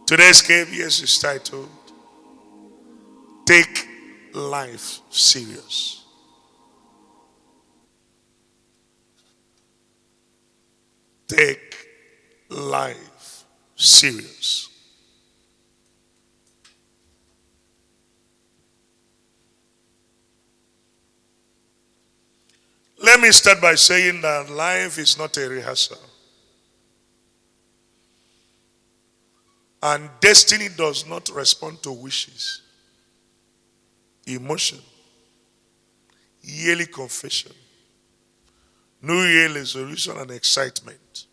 Today's KBS is titled, Take Life Serious. Take life serious. Let me start by saying that life is not a rehearsal. And destiny does not respond to wishes, emotion, yearly confession, New Year resolution, and excitement.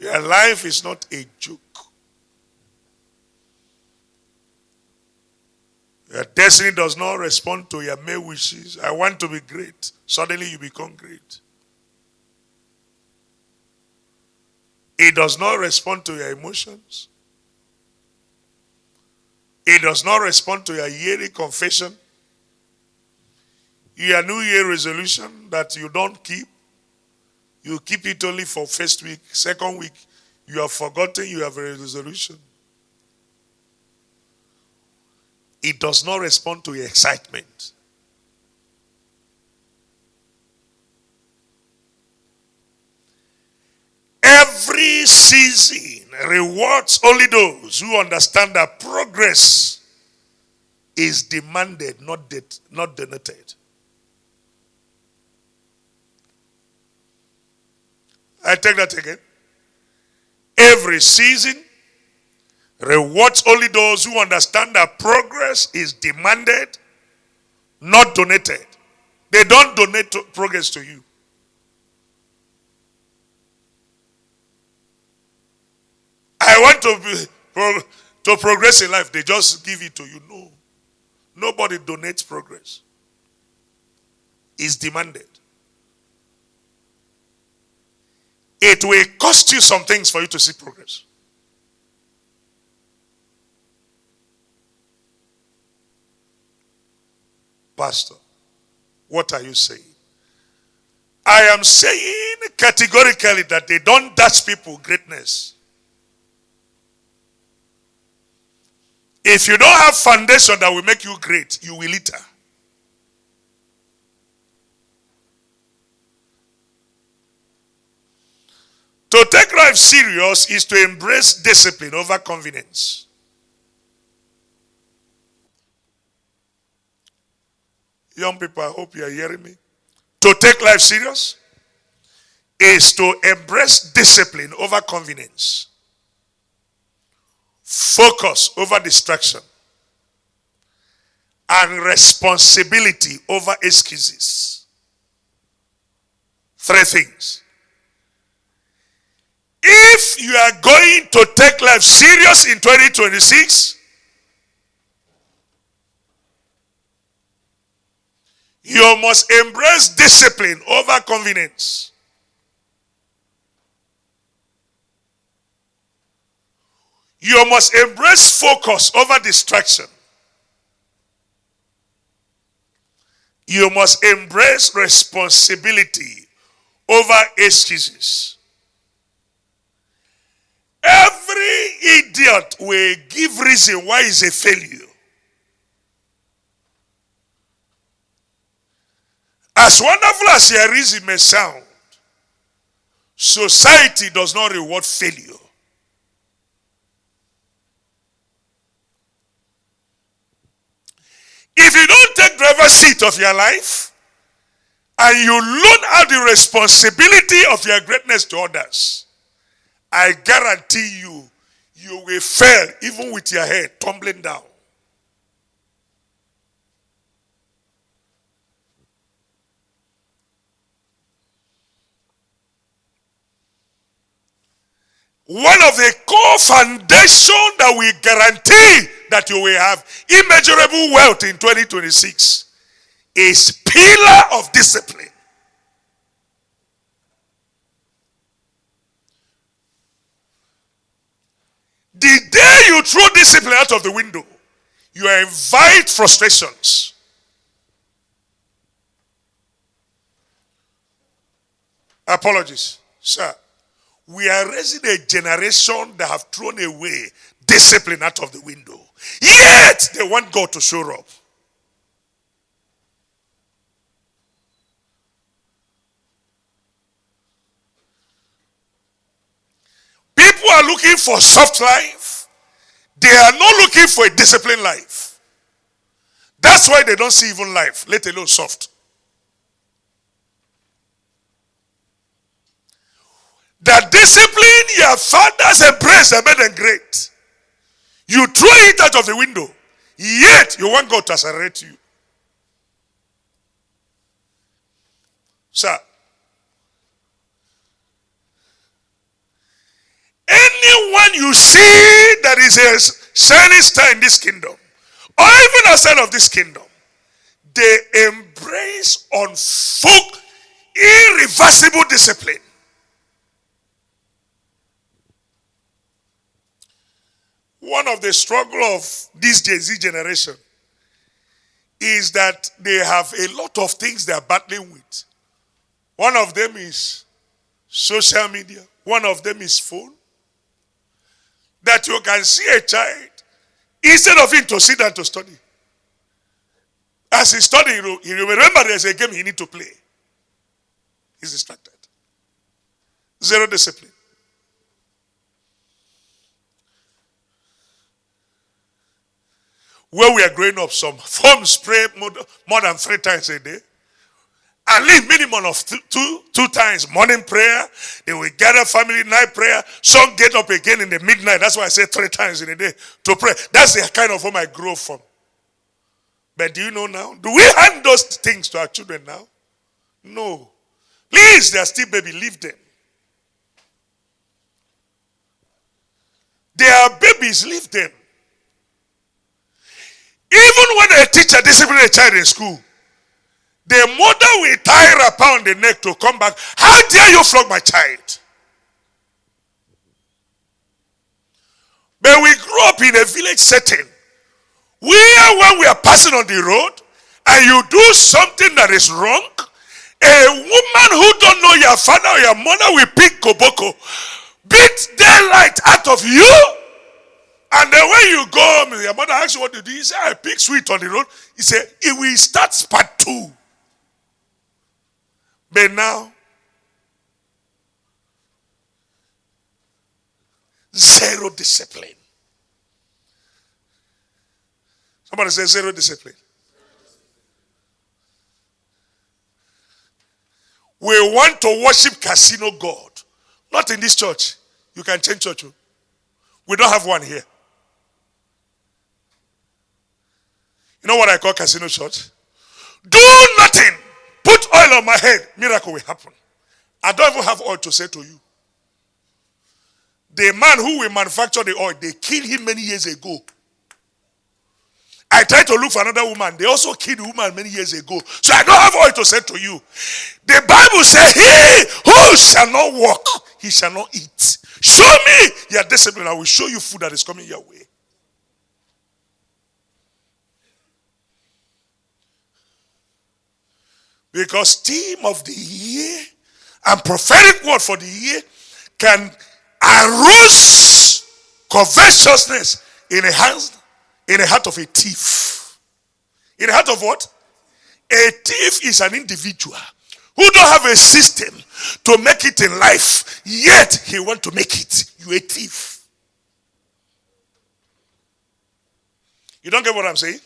Your life is not a joke. Your destiny does not respond to your mere wishes. I want to be great. Suddenly you become great. It does not respond to your emotions. It does not respond to your yearly confession. Your New Year resolution that you don't keep. You keep it only for first week. Second week, you have forgotten you have a resolution. It does not respond to your excitement. Every season rewards only those who understand that progress is demanded, not donated. I take that again. Every season rewards only those who understand that progress is demanded, not donated. They don't donate progress to you. I want to progress in life. They just give it to you. No. Nobody donates progress. It's demanded. It will cost you some things for you to see progress. Pastor, what are you saying? I am saying categorically that they don't dash people greatness. If you don't have foundation that will make you great, you will litter. To take life serious is to embrace discipline over convenience. Young people, I hope you are hearing me. To take life serious is to embrace discipline over convenience. Focus over distraction. And responsibility over excuses. 3 things. If you are going to take life serious in 2026, you must embrace discipline over convenience. You must embrace focus over distraction. You must embrace responsibility over excuses. Every idiot will give reason why he's a failure. As wonderful as your reason may sound, society does not reward failure. If you don't take driver's seat of your life and you loan out the responsibility of your greatness to others, I guarantee you, you will fail even with your head tumbling down. One of the core foundations that will guarantee that you will have immeasurable wealth in 2026 is pillar of discipline. The day you throw discipline out of the window, you invite frustrations. Apologies, sir. We are raising a generation that have thrown away discipline out of the window. Yet they want God to show up. People are looking for soft life. They are not looking for a disciplined life. That's why they don't see even life, let alone soft. The discipline your fathers embraced and made them great. You throw it out of the window. Yet you want God to accelerate you. Sir, anyone you see that is a shining star in this kingdom, or even outside of this kingdom, they embrace on full, irreversible discipline. One of the struggle of this Gen Z generation is that they have a lot of things they are battling with. One of them is social media. One of them is phone. That you can see a child, instead of him to sit down to study, as he's studying, he remember there's a game he need to play. He's distracted. Zero discipline. Where we are growing up, some phones pray more than 3 times a day. At least minimum of two times. Morning prayer. They will gather family night prayer. Some get up again in the midnight. That's why I say 3 times in a day to pray. That's the kind of home I grew up from. But do you know now? Do we hand those things to our children now? No. Please, they are still baby. Leave them. They are babies. Leave them. Even when a teacher disciplines a child in school, the mother will tie her around the neck to come back. How dare you flog my child? But we grew up in a village setting where when we are passing on the road and you do something that is wrong, a woman who don't know your father or your mother will pick koboko, beat daylight out of you. And then when you go, your mother asks you what to do. You say, I pick sweet on the road. He said, it will start part 2. But now, zero discipline. Somebody say zero discipline. We want to worship casino God. Not in this church. You can change church. We don't have one here. You know what I call casino church? Do nothing. Put oil on my head. Miracle will happen. I don't even have oil to say to you. The man who will manufacture the oil, they killed him many years ago. I tried to look for another woman. They also killed the woman many years ago. So I don't have oil to say to you. The Bible says, he who shall not walk, he shall not eat. Show me your discipline. I will show you food that is coming your way. Because theme of the year and prophetic word for the year can arouse covetousness in the heart of a thief. In the heart of what? A thief is an individual who don't have a system to make it in life, yet he want to make it. You a thief. You don't get what I'm saying?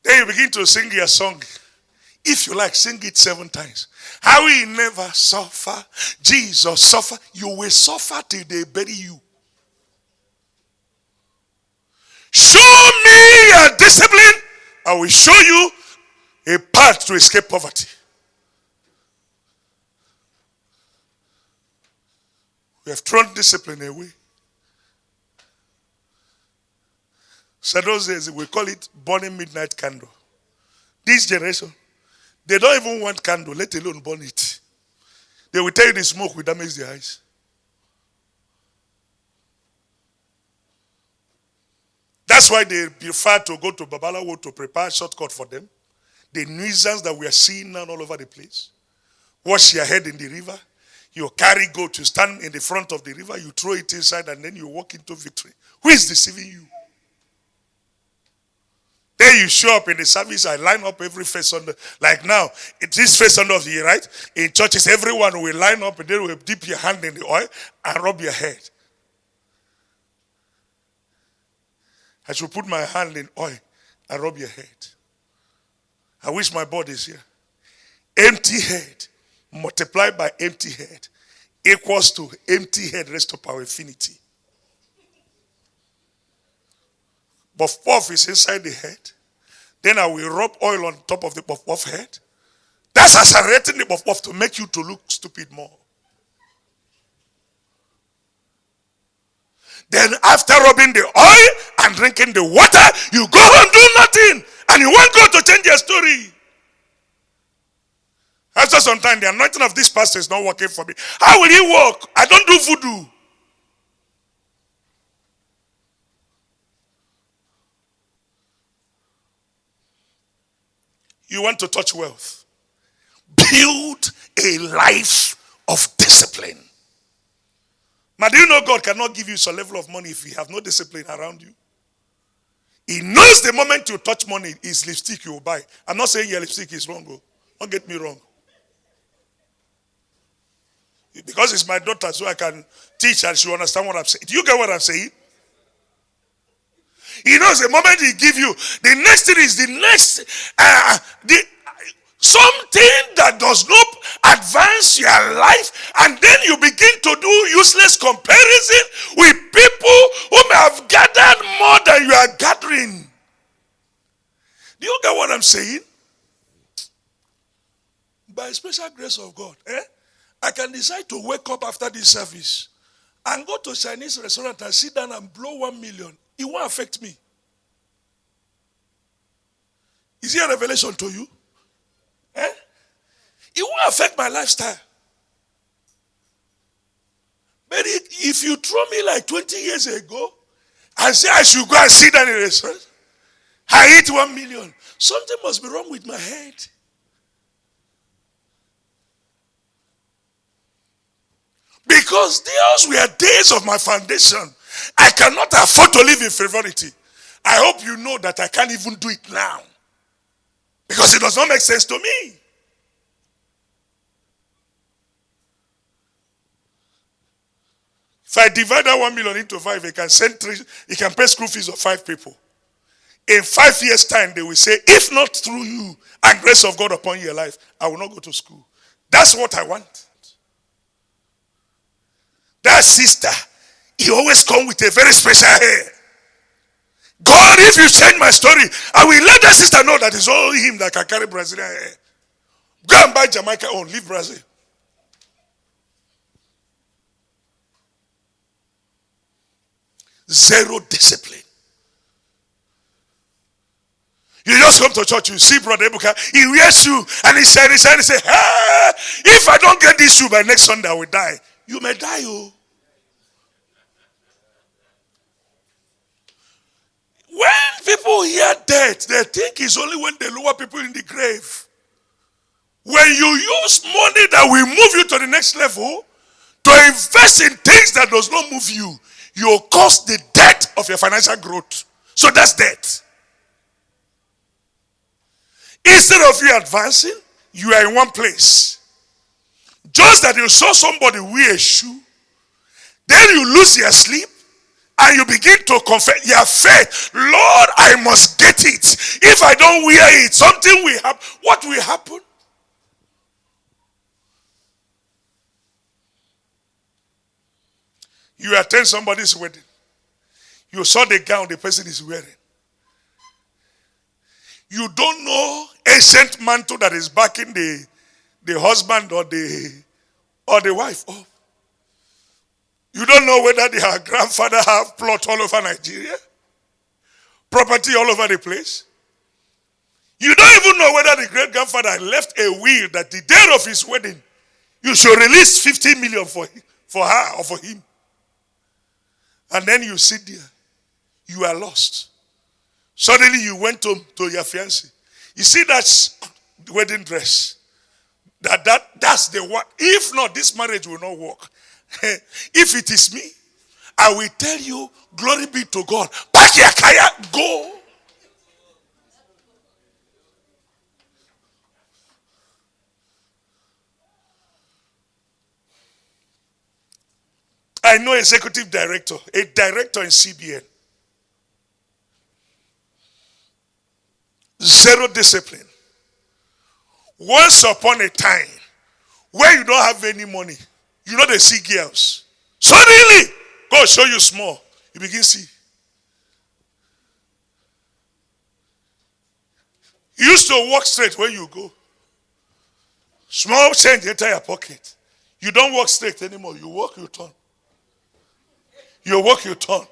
Then you begin to sing your song. If you like, sing it 7 times. How he never suffer, Jesus suffer. You will suffer till they bury you. Show me your discipline. I will show you a path to escape poverty. We have thrown discipline away. So those days, we call it burning midnight candle. This generation, they don't even want candle, let alone burn it. They will tell you the smoke will damage their eyes. That's why they prefer to go to Babalawo to prepare a shortcut for them. The nuisance that we are seeing now all over the place. wash your head in the river. You carry goat, you stand in the front of the river, you throw it inside, and then you walk into victory. Who is deceiving you? Then you show up in the service, I line up every first Sunday. Like now, it is first Sunday of the year, right? In churches, everyone will line up and they will dip your hand in the oil and rub your head. I should put my hand in oil and rub your head. I wish my body is here. Empty head multiplied by empty head equals to empty head raised up our infinity. Puff puff is inside the head. Then I will rub oil on top of the puff puff head. That's accelerating the puff puff to make you to look stupid more. Then after rubbing the oil and drinking the water, you go home do nothing. And you want God to change your story. After some time, the anointing of this pastor is not working for me. How will he work? I don't do voodoo. You want to touch wealth. Build a life of discipline. Now, do you know God cannot give you some level of money if you have no discipline around you? He knows the moment you touch money is lipstick you will buy. I'm not saying your lipstick is wrong. Don't get me wrong. Because it's my daughter, so I can teach and she will understand what I'm saying. Do you get what I'm saying? He knows the moment he give you, the next thing is something that does not advance your life, and then you begin to do useless comparison with people who may have gathered more than you are gathering. Do you get what I'm saying? By special grace of God, I can decide to wake up after this service and go to a Chinese restaurant and sit down and blow 1 million. It won't affect me. Is it a revelation to you? It won't affect my lifestyle. But if you throw me like 20 years ago and say I should go and sit down in a restaurant, I eat 1 million, something must be wrong with my head. Because those were days of my foundation. I cannot afford to live in frivolity. I hope you know that I can't even do it now. Because it does not make sense to me. If I divide that 1 million into 5, it can pay school fees of 5 people. In 5 years' time, they will say, if not through you and grace of God upon your life, I will not go to school. That's what I want. That sister, he always come with a very special hair. God, if you change my story, I will let that sister know that it's only him that can carry Brazilian hair. Go and buy Jamaica own, leave Brazil. Zero discipline. You just come to church, you see Brother Ebuka, he wears shoe, and he said, hey, if I don't get this shoe by next Sunday, I will die. You may die, oh. When people hear death, they think it's only when they lower people in the grave. When you use money that will move you to the next level to invest in things that does not move you, you cause the death of your financial growth. So that's death. Instead of you advancing, you are in one place. Just that you saw somebody wear a shoe, then you lose your sleep, and you begin to confess your faith. Lord, I must get it. If I don't wear it, something will happen. What will happen? You attend somebody's wedding. You saw the gown the person is wearing. You don't know ancient mantle that is backing the husband or the wife up. You don't know whether their grandfather have plot all over Nigeria, property all over the place. You don't even know whether the great-grandfather left a will that the day of his wedding, you should release 50 million for her or for him. And then you sit there. You are lost. Suddenly you went home to your fiancé. You see that wedding dress. That's the one. If not, this marriage will not work. If it is me, I will tell you, glory be to God. Pack your kaya, go. I know executive director, a director in CBN. Zero discipline. Once upon a time, where you don't have any money, you know they see girls. Suddenly, God show you small. You begin to see. You used to walk straight where you go. Small change enter your pocket. You don't walk straight anymore. You walk, you turn. You walk, you turn.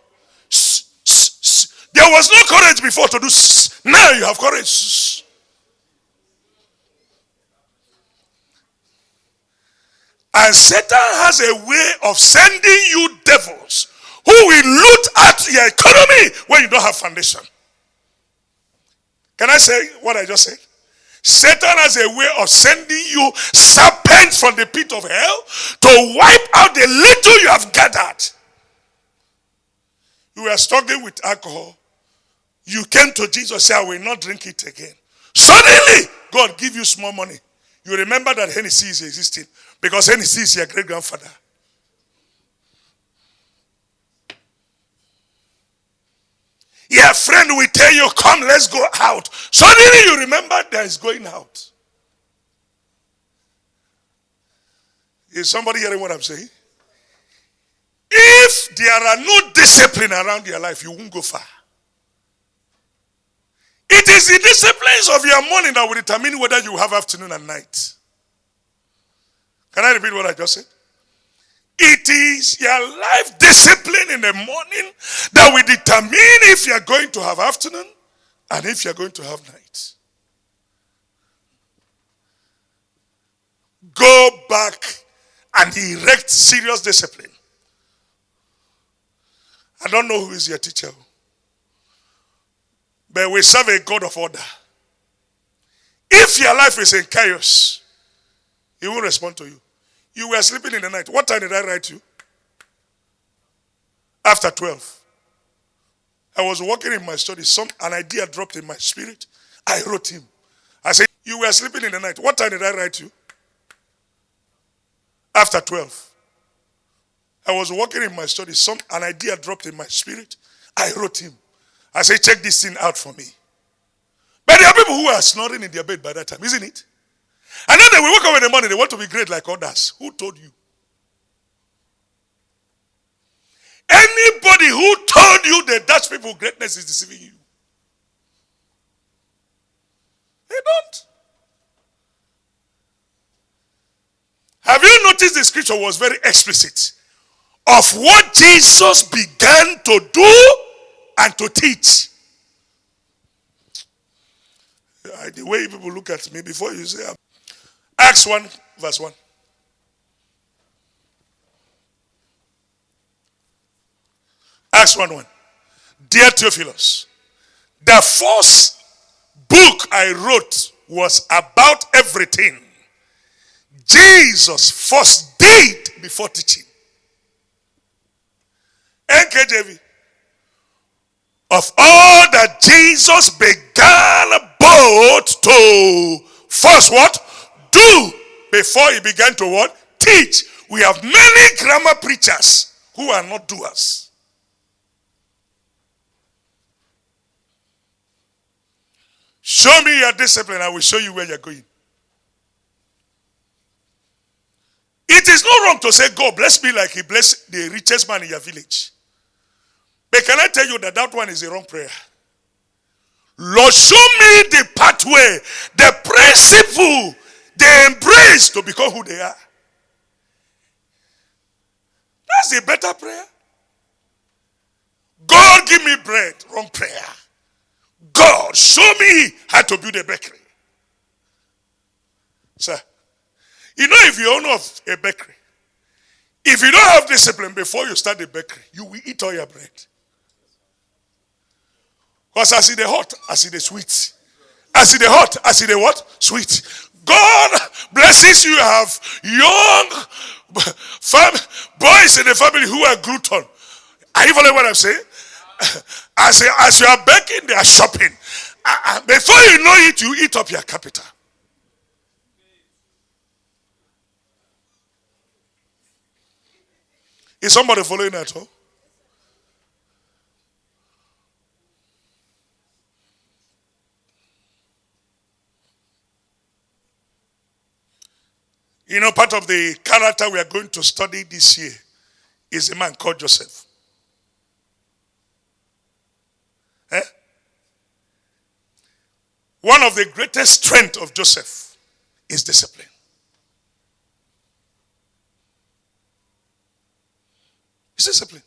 There was no courage before to do. Now you have courage. And Satan has a way of sending you devils who will loot at your economy when you don't have foundation. Can I say what I just said? Satan has a way of sending you serpents from the pit of hell to wipe out the little you have gathered. You were struggling with alcohol. You came to Jesus and said, I will not drink it again. Suddenly, God give you small money. You remember that Hennessy is existing because Hennessy is your great-grandfather. Your friend will tell you, come, let's go out. Suddenly you remember there is going out. Is somebody hearing what I'm saying? If there are no discipline around your life, you won't go far. It is the disciplines of your morning that will determine whether you have afternoon and night. Can I repeat what I just said? It is your life discipline in the morning that will determine if you are going to have afternoon and if you are going to have night. Go back and erect serious discipline. I don't know who is your teacher, but we serve a God of order. If your life is in chaos, He won't respond to you. You were sleeping in the night. What time did I write you? After 12. I was walking in my study. An idea dropped in my spirit. I wrote him. I said, you were sleeping in the night. What time did I write you? After 12. I was walking in my study. An idea dropped in my spirit. I wrote him. I said, check this thing out for me. But there are people who are snoring in their bed by that time, isn't it? And then they will wake up in the morning, they want to be great like others. Who told you? Anybody who told you that Dutch people greatness is deceiving you. They don't. Have you noticed the scripture was very explicit of what Jesus began to do and to teach? The way people look at me before you say, Acts 1 verse 1. Acts 1:1. Dear Theophilus, the first book I wrote was about everything Jesus first did before teaching. NKJV. Of all that Jesus began both to first what? Do before he began to what? Teach. We have many grammar preachers who are not doers. Show me your discipline, I will show you where you're going. It is not wrong to say, God bless me like he blessed the richest man in your village. But can I tell you that that one is a wrong prayer? Lord, show me the pathway, the principle they embrace to become who they are. That's a better prayer. God, give me bread. Wrong prayer. God, show me how to build a bakery. Sir, you know, if you own a bakery, if you don't have discipline before you start the bakery, you will eat all your bread. Because I see the hot, I see the sweet. I see the hot, I see the what? Sweet. God blesses you, have young boys in the family who are glutton. Are you following what I'm saying? As you are baking, they are shopping. Before you know it, you eat up your capital. Is somebody following at all? You know, part of the character we are going to study this year is a man called Joseph. Eh? One of the greatest strengths of Joseph is discipline. It's discipline.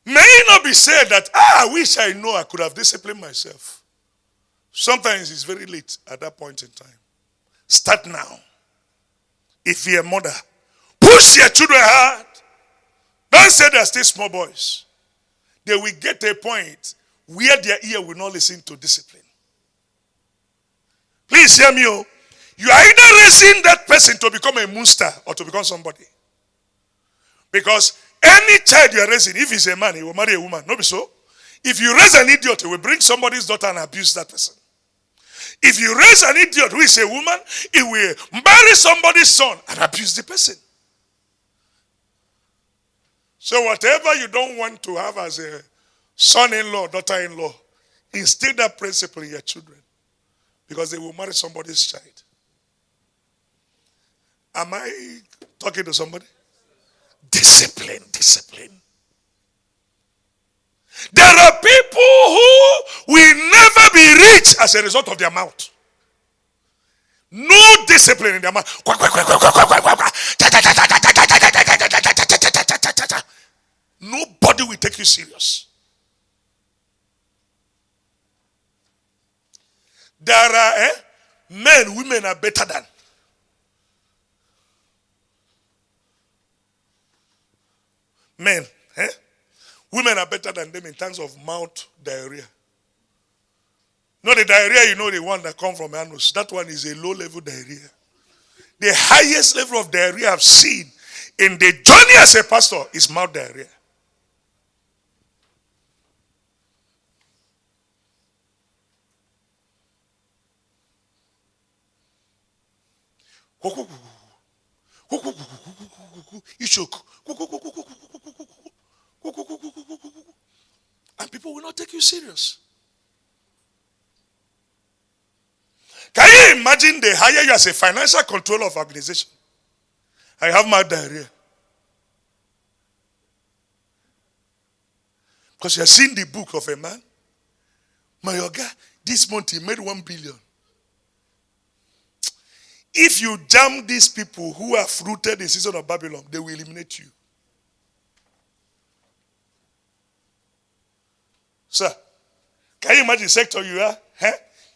May it not be said that, I wish I know I could have disciplined myself. Sometimes it's very late at that point in time. Start now. If you're a mother, push your children hard. Don't say they're still small boys. They will get to a point where their ear will not listen to discipline. Please hear me. You are either raising that person to become a monster or to become somebody. Because any child you are raising, if he's a man, he will marry a woman. Not be so. If you raise an idiot, he will bring somebody's daughter and abuse that person. If you raise an idiot who is a woman, he will marry somebody's son and abuse the person. So whatever you don't want to have as a son-in-law, daughter-in-law, instill that principle in your children. Because they will marry somebody's child. Am I talking to somebody? Discipline, discipline. There are people who will never be rich as a result of their mouth. No discipline in their mouth. Nobody will take you serious. There are men, women are better than. Men, women are better than them in terms of mouth diarrhea. Not the diarrhea, the one that comes from anus. That one is a low-level diarrhea. The highest level of diarrhea I've seen in the journey as a pastor is mouth diarrhea. And people will not take you serious. Can you imagine they hire you as a financial controller of organization? I have mouth diarrhea. Because you have seen the book of a man. My Oga, this month he made 1 billion. If you jam these people who have rooted the season of Babylon, they will eliminate you. Sir, can you imagine the sector you are?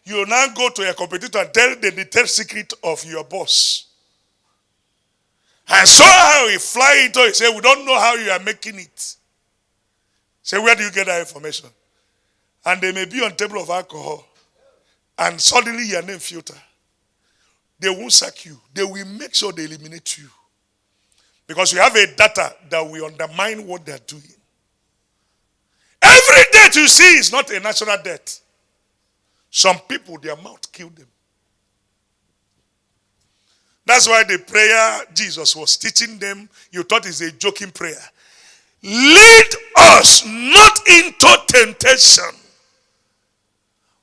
You will now go to your competitor and tell them the third secret of your boss. And so how he fly into it, he say, we don't know how you are making it. Say, where do you get that information? And they may be on table of alcohol. And suddenly your name filter. They won't sack you. They will make sure they eliminate you. Because you have a data that will undermine what they are doing. Every death you see is not a natural death. Some people, their mouth killed them. That's why the prayer Jesus was teaching them, you thought it's a joking prayer. Lead us not into temptation,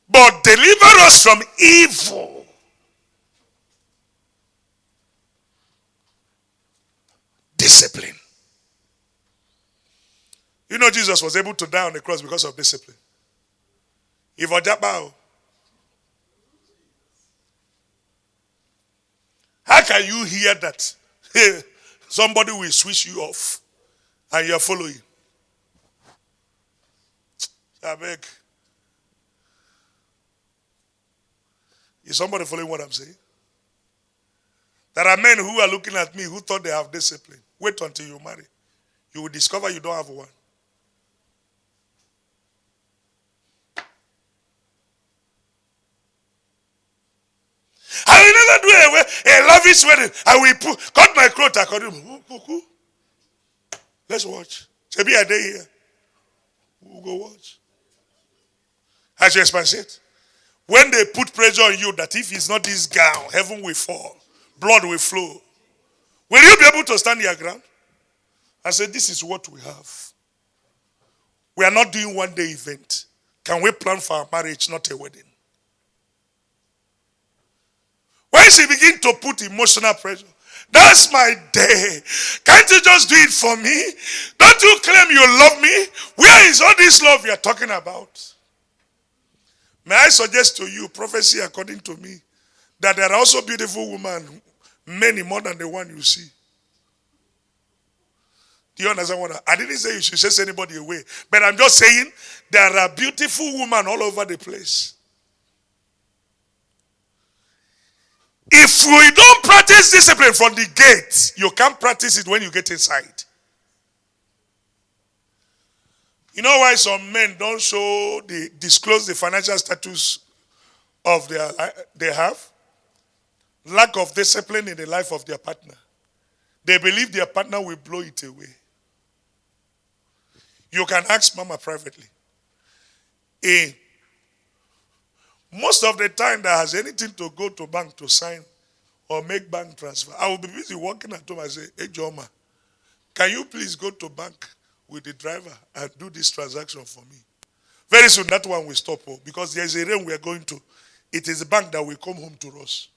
but deliver us from evil. Discipline. Jesus was able to die on the cross because of discipline. If how can you hear that? Somebody will switch you off and you're following. I beg. Is somebody following what I'm saying? There are men who are looking at me who thought they have discipline. Wait until you marry. You will discover you don't have one. a lavish wedding. I will cut my clothes according. Let's watch. Maybe a day here. We'll go watch. As you explain it. When they put pressure on you that if it's not this gown, heaven will fall, blood will flow. Will you be able to stand your ground? I said, this is what we have. We are not doing one day event. Can we plan for our marriage, not a wedding? When she begin to put emotional pressure, that's my day. Can't you just do it for me? Don't you claim you love me? Where is all this love you're talking about? May I suggest to you, prophecy according to me, that there are also beautiful women, many more than the one you see. Do you understand what I didn't say you should chase anybody away, but I'm just saying there are beautiful women all over the place. If we don't practice discipline from the gate, you can't practice it when you get inside. You know why some men don't disclose the financial status of they have? Lack of discipline in the life of their partner. They believe their partner will blow it away. You can ask Mama privately. Most of the time that has anything to go to bank to sign or make bank transfer, I will be busy working at home. I say, hey, Joma, can you please go to bank with the driver and do this transaction for me? Very soon that one will stop because there is a rain we are going to. It is the bank that will come home to us.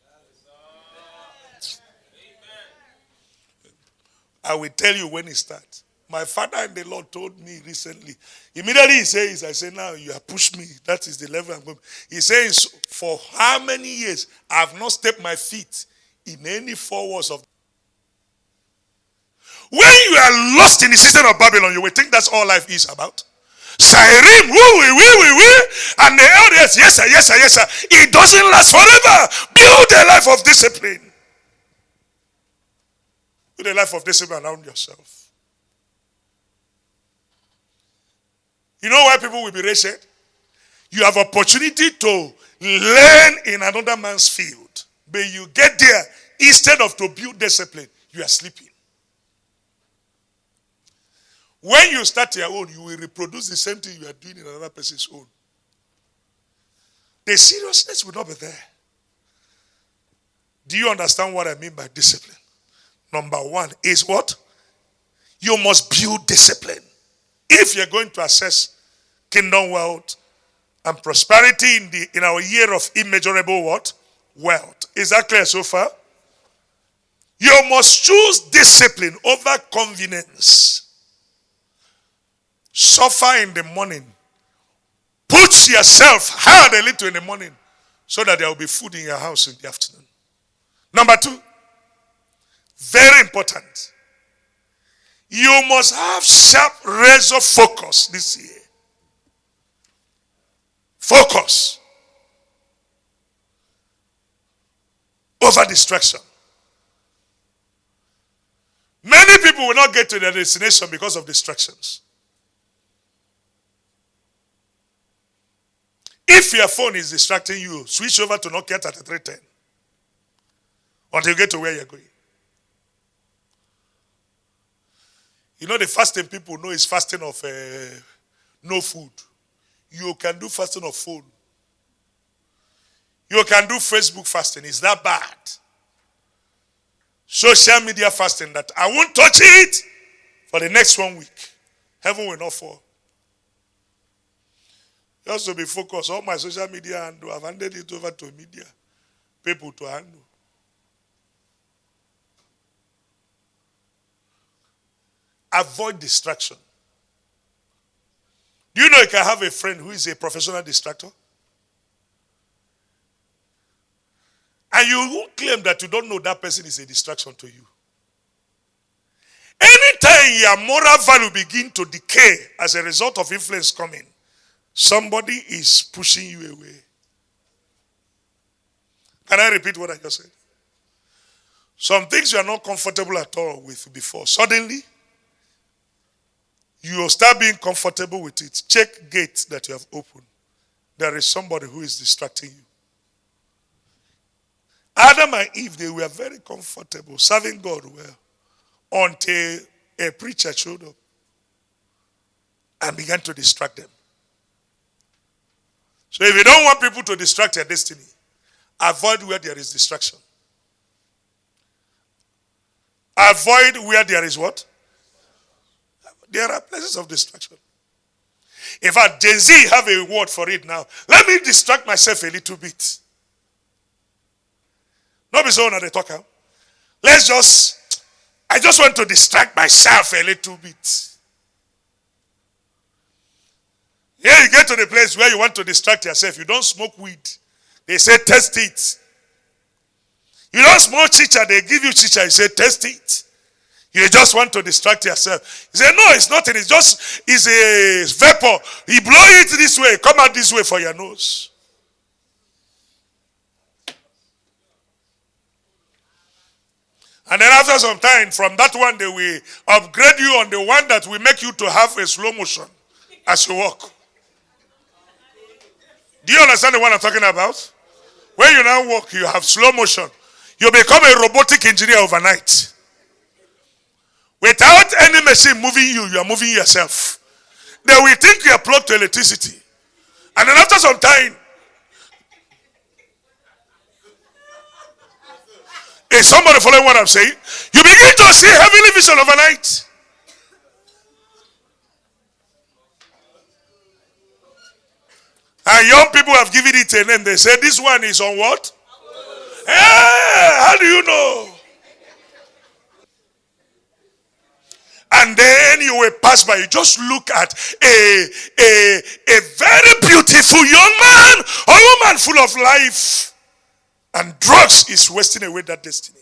I will tell you when it starts. My father in the Lord told me recently. Immediately he says, I say, now you have pushed me. That is the level I'm going. He says, for how many years I have not stepped my feet in any four walls of. When you are lost in the system of Babylon, you will think that's all life is about. Siren, and the elders, yes sir, yes sir, yes sir. It doesn't last forever. Build a life of discipline. Build a life of discipline around yourself. You know why people will be wretched? You have opportunity to learn in another man's field. But you get there, instead of to build discipline, you are sleeping. When you start your own, you will reproduce the same thing you are doing in another person's own. The seriousness will not be there. Do you understand what I mean by discipline? Number one is what? You must build discipline. If you're going to access kingdom wealth and prosperity in our year of immeasurable what? Wealth. Is that clear so far? You must choose discipline over convenience. Suffer in the morning. Put yourself hard a little in the morning so that there will be food in your house in the afternoon. Number two, very important. You must have sharp razor focus this year. Focus over distraction. Many people will not get to their destination because of distractions. If your phone is distracting you, switch over to Nokia 3310 until you get to where you're going. You know the fasting people know is fasting of no food. You can do fasting of phone. You can do Facebook fasting. It's that bad. Social media fasting that I won't touch it for the next 1 week. Heaven will not fall. Just to be focused. All my social media handle, I've handed it over to media people to handle. Avoid distraction. Do you know you can have a friend who is a professional distractor? And you won't claim that you don't know that person is a distraction to you. Anytime your moral value begin to decay as a result of influence coming, somebody is pushing you away. Can I repeat what I just said? Some things you are not comfortable at all with before. Suddenly, you will start being comfortable with it. Check gates that you have opened. There is somebody who is distracting you. Adam and Eve, they were very comfortable, serving God well, until a preacher showed up and began to distract them. So if you don't want people to distract your destiny, avoid where there is distraction. Avoid where there is what? There are places of distraction. In fact, Gen Z have a word for it now. Let me distract myself a little bit. Not be so on the talker. I just want to distract myself a little bit. Here you get to the place where you want to distract yourself. You don't smoke weed. They say test it. You don't smoke chicha. They give you chicha. You say test it. You just want to distract yourself. You say no, it's nothing. It's a vapor. You blow it this way. Come out this way for your nose. And then after some time, from that one, they will upgrade you on the one that will make you to have a slow motion as you walk. Do you understand the one I'm talking about? When you now walk, you have slow motion. You become a robotic engineer overnight. Without any machine moving you, you are moving yourself. They will think you are plugged to electricity. And then after some time, is somebody following what I'm saying? You begin to see heavenly vision overnight. And young people have given it a name. They say this one is on what? Hey, how do you know? And then you will pass by. You just look at a very beautiful young man or woman full of life. And drugs is wasting away that destiny.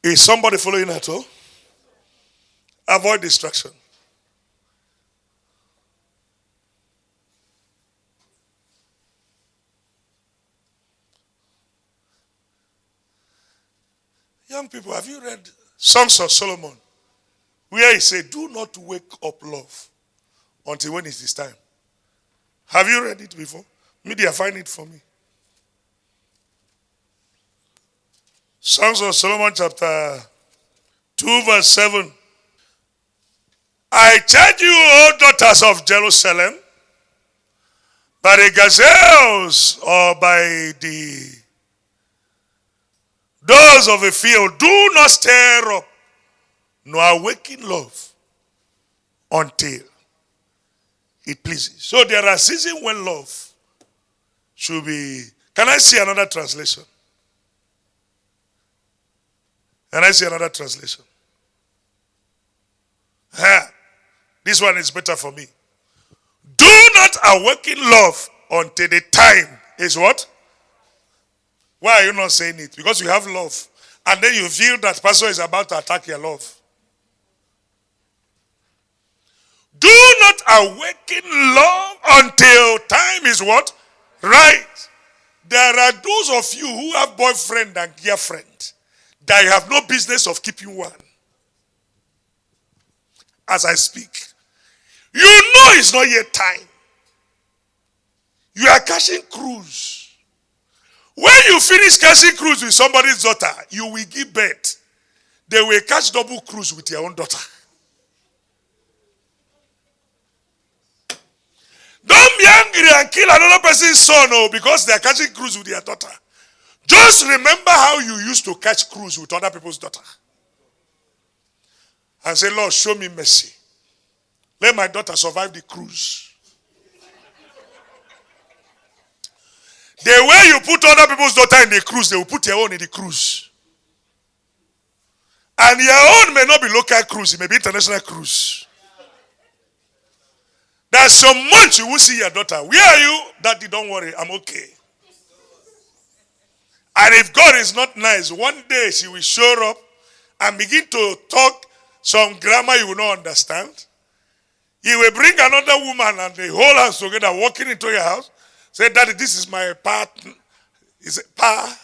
Is somebody following at all? Avoid distraction. Young people, have you read Songs of Solomon? Where he said, do not wake up love until when it is time. Have you read it before? Media, find it for me. Songs of Solomon chapter 2 verse 7. I charge you, O daughters of Jerusalem, by the gazelles or by the doors of a field, do not stir up nor awaken love until it pleases. So there are seasons when love should be. Can I see another translation? Can I see another translation? This one is better for me. Do not awaken love until the time is what? Why are you not saying it? Because you have love. And then you feel that person is about to attack your love. Do not awaken love until time is what? Right. There are those of you who have boyfriend and girlfriend that you have no business of keeping one. As I speak. You know it's not yet time. You are catching cruise. When you finish catching cruise with somebody's daughter, you will give birth. They will catch double cruise with your own daughter. Don't be angry and kill another person's son because they are catching cruise with their daughter. Just remember how you used to catch cruise with other people's daughter. And say, Lord, show me mercy. Let my daughter survive the cruise. The way you put other people's daughter in the cruise, they will put your own in the cruise. And your own may not be local cruise, it may be international cruise. There's so much you will see your daughter. Where are you? Daddy, don't worry, I'm okay. And if God is not nice, one day she will show up and begin to talk some grammar you will not understand. He will bring another woman and they hold hands together walking into your house. Say, Daddy, this is my partner. Is it pa?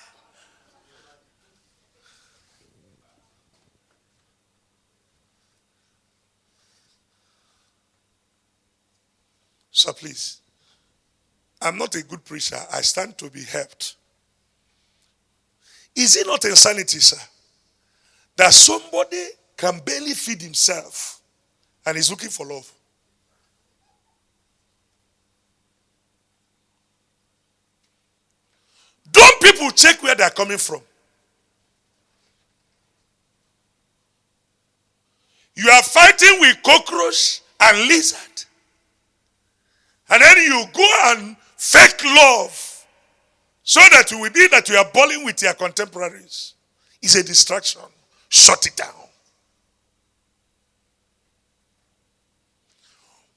Sir, please. I'm not a good preacher. I stand to be helped. Is it not insanity, sir, that somebody can barely feed himself and is looking for love? Don't people check where they're coming from? You are fighting with cockroach and lizard. And then you go and fake love so that you will be that you are balling with your contemporaries. It's a distraction. Shut it down.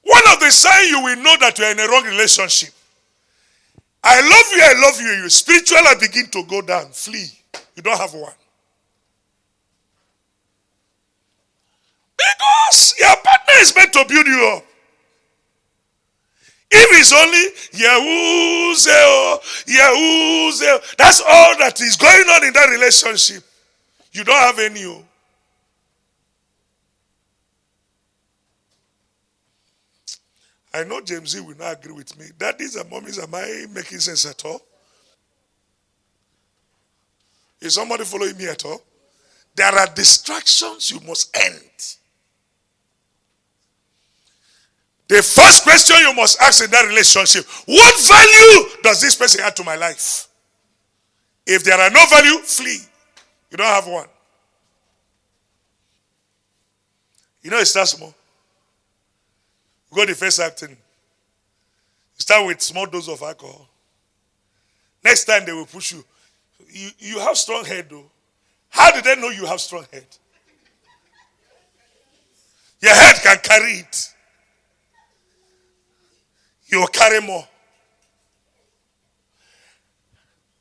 One of the signs you will know that you are in a wrong relationship. I love you. Your spiritual life begin to go down. Flee. You don't have one. Because your partner is meant to build you up. If it's only Yahoo, that's all that is going on in that relationship. You don't have any. I know James Z will not agree with me. Daddies and mommies, am I making sense at all? Is somebody following me at all? There are distractions you must end. The first question you must ask in that relationship, what value does this person add to my life? If there are no value, flee. You don't have one. You know it starts small. You go the first acting. You start with small dose of alcohol. Next time they will push you. You have strong head though. How did they know you have strong head? Your head can carry it. You'll carry more.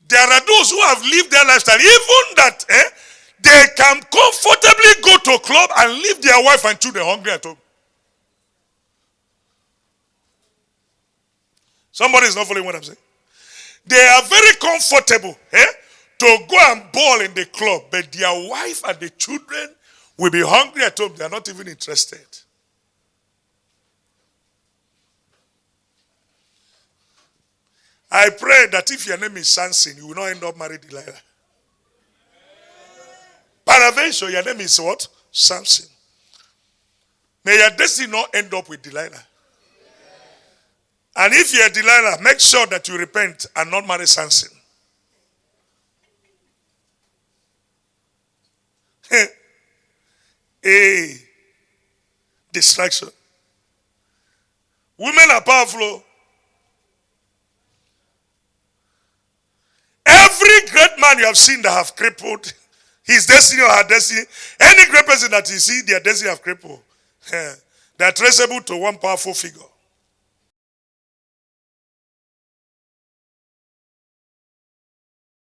There are those who have lived their lifestyle, even that they can comfortably go to a club and leave their wife and children hungry at home. Somebody is not following what I'm saying. They are very comfortable to go and ball in the club, but their wife and the children will be hungry at home. They are not even interested. I pray that if your name is Samson, you will not end up married Delilah. Peradventure, your name is what? Samson. May your destiny not end up with Delilah. And if you're Delilah, make sure that you repent and not marry Samson. A distraction. Women are powerful. Every great man you have seen that have crippled his destiny or her destiny, any great person that you see, their destiny have crippled, they are traceable to one powerful figure.